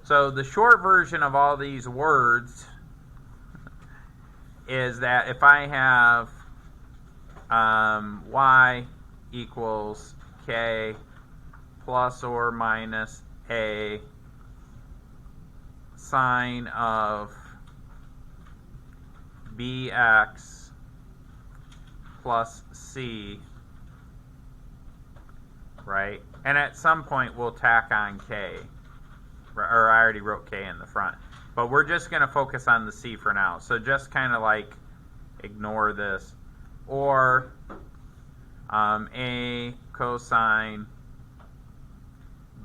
So the short version of all these words is that if I have y equals k plus or minus a sine of bx plus c, right? And at some point we'll tack on k, or I already wrote k in the front. But we're just going to focus on the c for now. So just kind of like ignore this. Or a cosine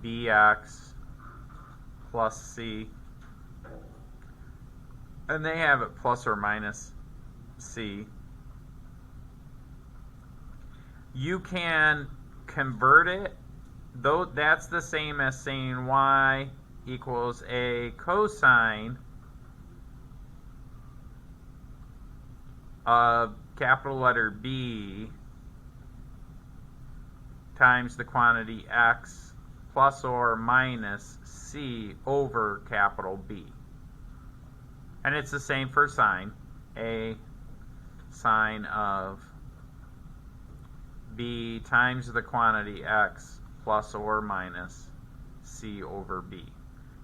bx plus c. And they have it plus or minus c. You can convert it, though that's the same as saying y equals a cosine of capital letter B times the quantity x plus or minus c over capital B. And it's the same for sine. A sine of B times the quantity x plus or minus c over B.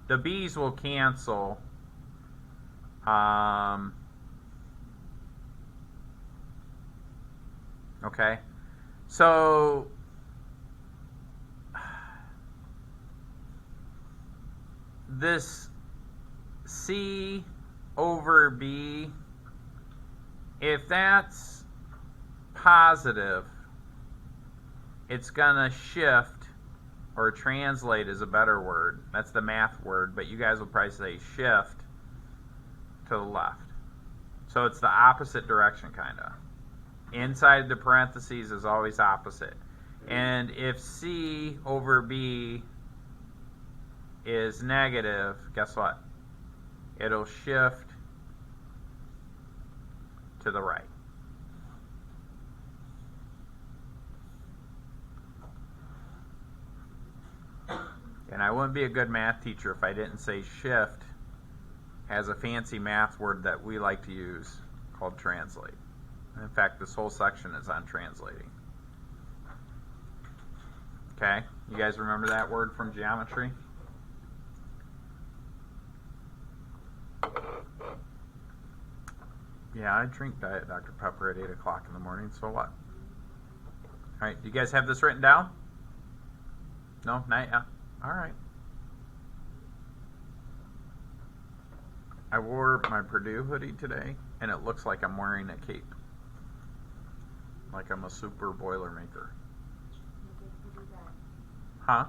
The b's will cancel. Okay, so this c over b, if that's positive, it's gonna shift, or translate is a better word. That's the math word, but you guys will probably say shift to the left. So it's the opposite direction, kind of. Inside the parentheses is always opposite. And if c over b is negative, guess what? It'll shift to the right. And I wouldn't be a good math teacher if I didn't say shift has a fancy math word that we like to use called translate. In fact, this whole section is on translating. Okay, you guys remember that word from geometry? Yeah, I drink Diet Dr. Pepper at 8 o'clock in the morning, so what? Alright, do you guys have this written down? No? Not yet? Alright. I wore my Purdue hoodie today, and it looks like I'm wearing a cape. Like I'm a super Boilermaker. Huh?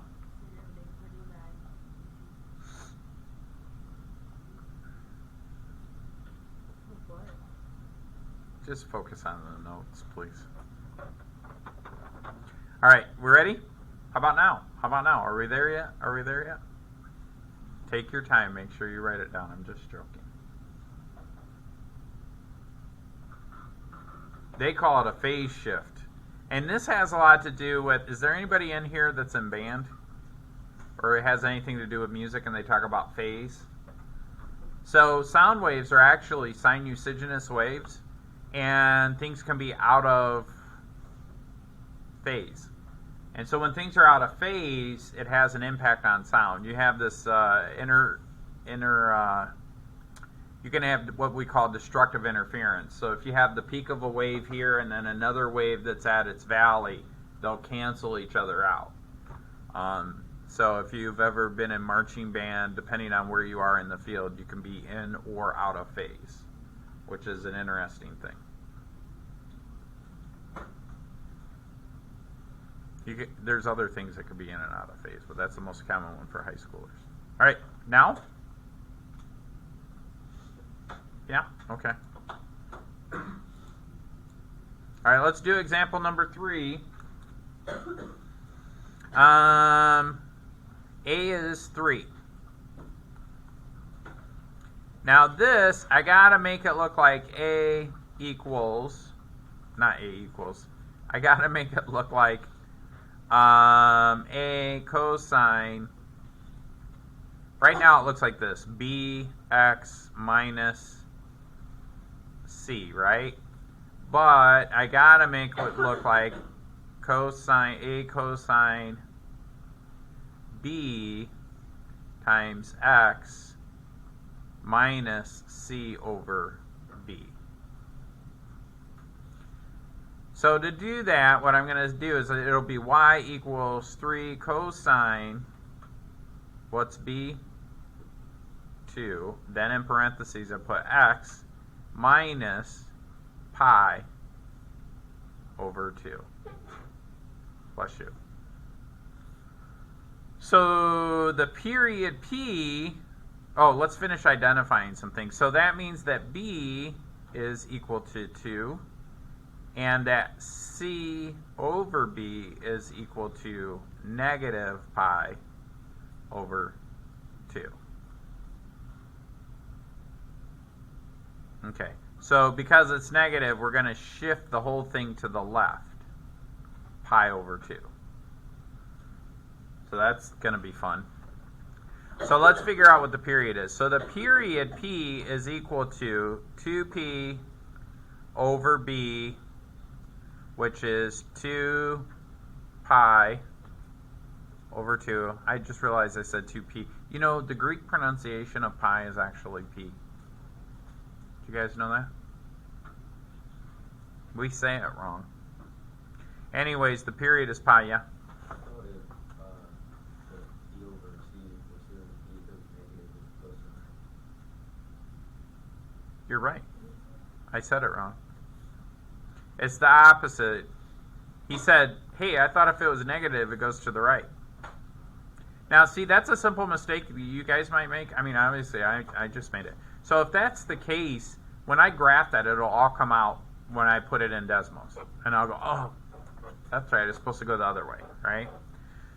Just focus on the notes, please. All right, we ready? How about now? How about now? Are we there yet? Are we there yet? Take your time. Make sure you write it down. I'm just joking. They call it a phase shift. And this has a lot to do with, is there anybody in here that's in band? Or it has anything to do with music and they talk about phase? So sound waves are actually sinusoidal waves, and things can be out of phase. And so when things are out of phase, it has an impact on sound. You have this you can have what we call destructive interference. So if you have the peak of a wave here and then another wave that's at its valley, they'll cancel each other out. So if you've ever been in marching band, depending on where you are in the field, you can be in or out of phase, which is an interesting thing. There's other things that could be in and out of phase, but that's the most common one for high schoolers. All right, now? Yeah? Okay. All right, let's do example number 3. A is 3. Now this, I got to make it look like A equals, not A equals, I got to make it look like a cosine right now it looks like this, bx minus c, right? But I gotta make it look like cosine b times x minus c over b. So to do that, what I'm going to do is it'll be y equals 3 cosine, what's b? 2. Then in parentheses I put x minus pi over 2. Bless you. So the period P, oh, let's finish identifying some things. So that means that B is equal to 2, and that C over B is equal to negative pi over 2. Okay, so because it's negative, we're going to shift the whole thing to the left, pi over 2. So that's going to be fun. So let's figure out what the period is. So the period P is equal to 2P over B, which is 2 pi over 2. I just realized I said 2P. You know, the Greek pronunciation of pi is actually P. Do you guys know that? We say it wrong. Anyways, the period is pi, yeah? You're right. I said it wrong. It's the opposite. He said, hey, I thought if it was negative, it goes to the right. Now, see, that's a simple mistake you guys might make. I mean, obviously, I just made it. So if that's the case, when I graph that, it'll all come out when I put it in decimals. And I'll go, oh, that's right. It's supposed to go the other way, right?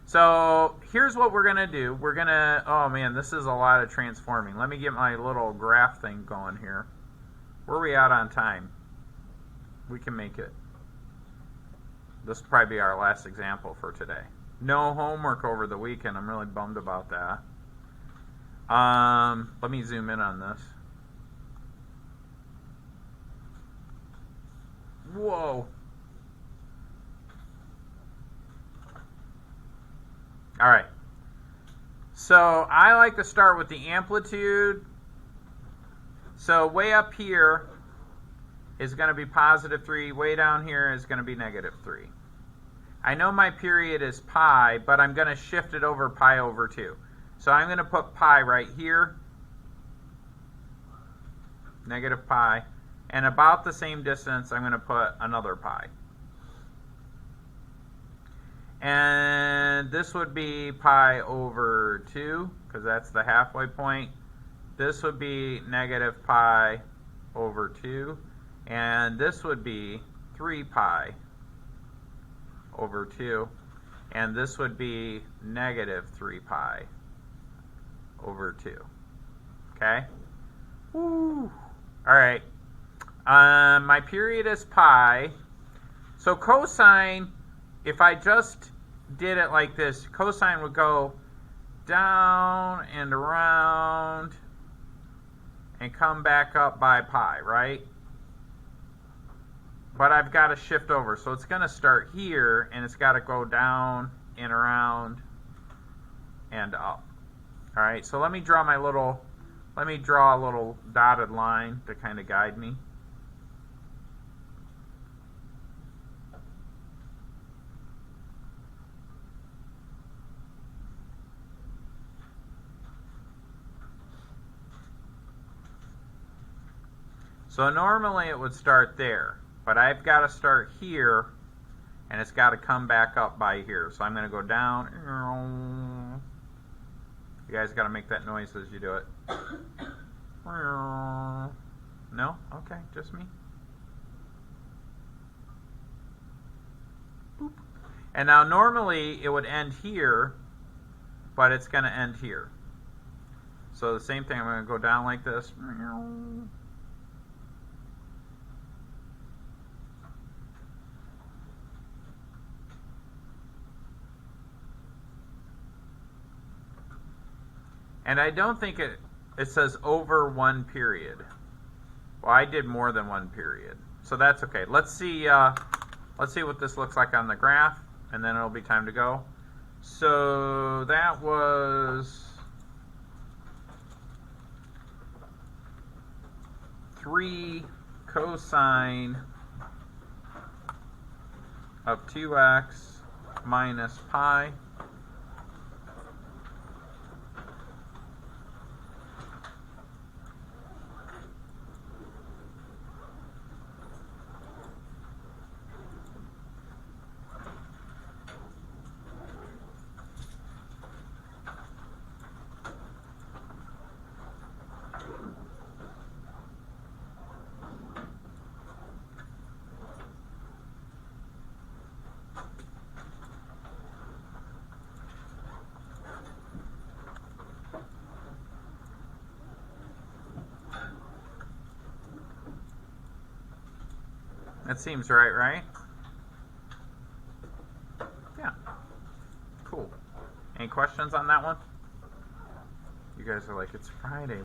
So here's what we're going to do. We're going to, oh, man, this is a lot of transforming. Let me get my little graph thing going here. Where are we at on time? We can make it. This will probably be our last example for today. No homework over the weekend. I'm really bummed about that. Let me zoom in on this. Whoa. All right. So I like to start with the amplitude. So way up here is going to be positive 3. Way down here is going to be negative 3. I know my period is pi, but I'm going to shift it over pi over 2. So I'm going to put pi right here, negative pi, and about the same distance I'm going to put another pi. And this would be pi over 2, because that's the halfway point. This would be negative pi over 2. And this would be 3 pi over 2. And this would be negative 3 pi over 2. Okay? Woo! All right. My period is pi. So cosine, if I just did it like this, cosine would go down and around and come back up by pi, right? But I've got to shift over. So it's going to start here, and it's got to go down and around and up. All right, so let me draw a little dotted line to kind of guide me. So normally it would start there, but I've got to start here, and it's got to come back up by here. So I'm going to go down. You guys got to make that noise as you do it. No? Okay, just me. Boop. And now normally it would end here, but it's going to end here. So the same thing, I'm going to go down like this. And I don't think it says over one period. Well, I did more than one period, so that's okay. Let's see what this looks like on the graph, and then it'll be time to go. So that was 3 cosine of 2x minus pi. That seems right? Yeah. Cool. Any questions on that one? You guys are like, it's Friday.